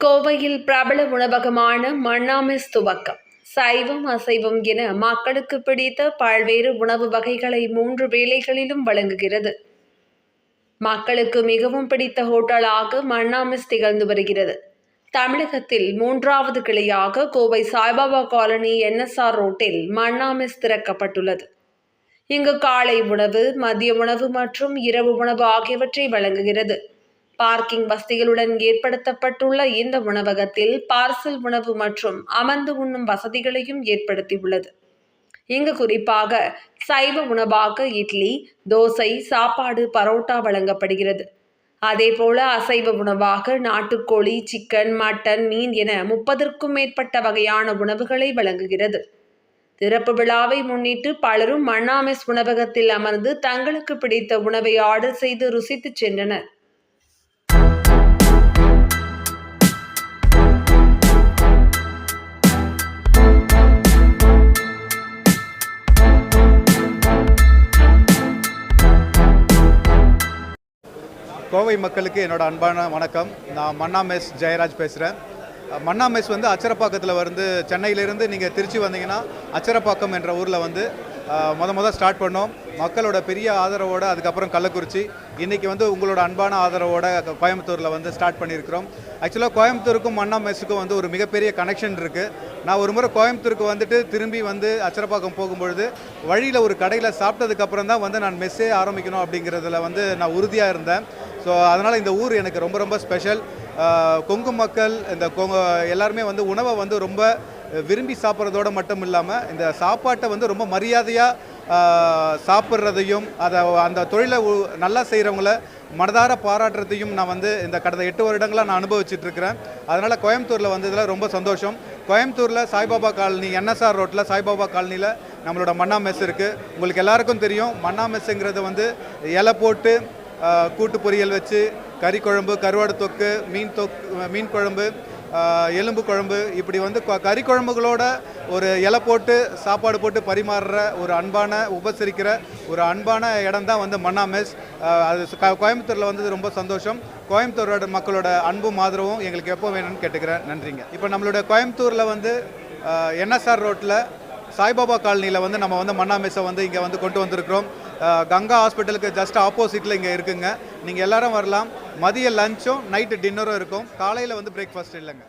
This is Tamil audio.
கோவையில் பிரபல உணவகமான மன்னா மெஸ் துவக்கம். சைவம் அசைவம் என மக்களுக்கு பிடித்த பல்வேறு உணவு வகைகளை 3 வேளைகளிலும் வழங்குகிறது. மக்களுக்கு மிகவும் பிடித்த ஹோட்டலாக மன்னா மெஸ் திகழ்ந்து வருகிறது. தமிழகத்தில் 3வது கிளையாக கோவை சாய்பாபா காலனி NSR ரோட்டில் மன்னா மெஸ் திறக்கப்பட்டுள்ளது. இங்கு காலை உணவு, மதிய உணவு மற்றும் இரவு உணவு ஆகியவற்றை வழங்குகிறது. பார்க்கிங் வசதிகளுடன் ஏற்படுத்தப்பட்டுள்ள இந்த உணவகத்தில் பார்சல் உணவு மற்றும் அமர்ந்து உண்ணும் வசதிகளையும் ஏற்படுத்தியுள்ளது. இங்கு குறிப்பாக சைவ உணவாக இட்லி, தோசை, சாப்பாடு, பரோட்டா வழங்கப்படுகிறது. அதேபோல அசைவ உணவாக நாட்டுக்கோழி, சிக்கன், மட்டன், மீன் என 30க்கும் மேற்பட்ட வகையான உணவுகளை வழங்குகிறது. திறப்பு விழாவை முன்னிட்டு பலரும் மன்னா மெஸ் உணவகத்தில் அமர்ந்து தங்களுக்கு பிடித்த உணவை ஆர்டர் செய்து ருசித்து சென்றனர். கோவை மக்களுக்கு என்னோட அன்பான வணக்கம். நான் மன்னா மெஸ் ஜெயராஜ் பேசுகிறேன். மன்னா மெஸ் வந்து அச்சரப்பாக்கத்தில் வந்து சென்னையிலேருந்து நீங்கள் திருச்சி வந்தீங்கன்னா அச்சரப்பாக்கம் என்ற ஊரில் வந்து முத ஸ்டார்ட் பண்ணோம். மக்களோட பெரிய ஆதரவோடு அதுக்கப்புறம் கள்ளக்குறிச்சி, இன்றைக்கி வந்து உங்களோட அன்பான ஆதரவோட கோயம்புத்தூரில் வந்து ஸ்டார்ட் பண்ணியிருக்கிறோம். ஆக்சுவலாக கோயம்புத்தூருக்கும் மன்னா மெஸ்ஸுக்கும் வந்து ஒரு மிகப்பெரிய கனெக்ஷன் இருக்குது. நான் ஒரு முறை கோயம்புத்தூருக்கு வந்துட்டு திரும்பி வந்து அச்சரப்பாக்கம் போகும்பொழுது வழியில் ஒரு கடையில் சாப்பிட்டதுக்கப்புறம் தான் வந்து நான் மெஸ்ஸே ஆரம்பிக்கணும் அப்படிங்கிறதுல வந்து நான் உறுதியாக இருந்தேன். ஸோ அதனால் இந்த ஊர் எனக்கு ரொம்ப ரொம்ப ஸ்பெஷல். கொங்கு மக்கள் இந்த எல்லாருமே வந்து உணவை வந்து ரொம்ப விரும்பி சாப்பிட்றதோடு மட்டும் இல்லாமல் இந்த சாப்பாட்டை வந்து ரொம்ப மரியாதையாக சாப்பிட்றதையும் அந்த தொழிலை நல்லா செய்கிறவங்கள மனதார பாராட்டுறதையும் நான் வந்து இந்த கடந்த 8 வருடங்களாக நான் அனுபவிச்சுட்ருக்கிறேன். அதனால் கோயம்புத்தூரில் வந்ததில் ரொம்ப சந்தோஷம். கோயம்புத்தூரில் சாய்பாபா காலனி NSR ரோட்டில் சாய்பாபா காலனியில் நம்மளோட மன்னா மெஸ் இருக்குது. உங்களுக்கு எல்லாருக்கும் தெரியும், மன்னா மெஸ்ஸுங்கிறது வந்து இலை போட்டு கூட்டு பொரியல் வச்சு கறி குழம்பு, கருவாடு தொக்கு, மீன் குழம்பு, எலும்பு குழம்பு, இப்படி வந்து கறி குழம்புகளோட ஒரு இலை போட்டு சாப்பாடு போட்டு பரிமாறுற ஒரு உபசரிக்கிற ஒரு அன்பான இடம் தான் வந்து மன்னா மெஸ். அது கோயம்புத்தூரில் வந்தது ரொம்ப சந்தோஷம். கோயம்புத்தூரோட மக்களோட அன்பும் ஆதரவும் எங்களுக்கு எப்போ வேணும்னு கேட்டுக்கிறேன். நன்றிங்க. இப்போ நம்மளோட கோயம்புத்தூரில் வந்து NSR ரோட்டில் சாய்பாபா காலனியில் வந்து நம்ம வந்து மன்னா மெஸ்ஸை வந்து இங்கே வந்து கொண்டு வந்திருக்கிறோம். கங்கா ஹாஸ்பிட்டலுக்கு ஜஸ்ட் ஆப்போசிட்டில் இங்கே இருக்குங்க. நீங்கள் எல்லோரும் வரலாம். மதிய லஞ்சும் நைட்டு டின்னரும் இருக்கும். காலையில் வந்து பிரேக்ஃபாஸ்ட் இல்லைங்க.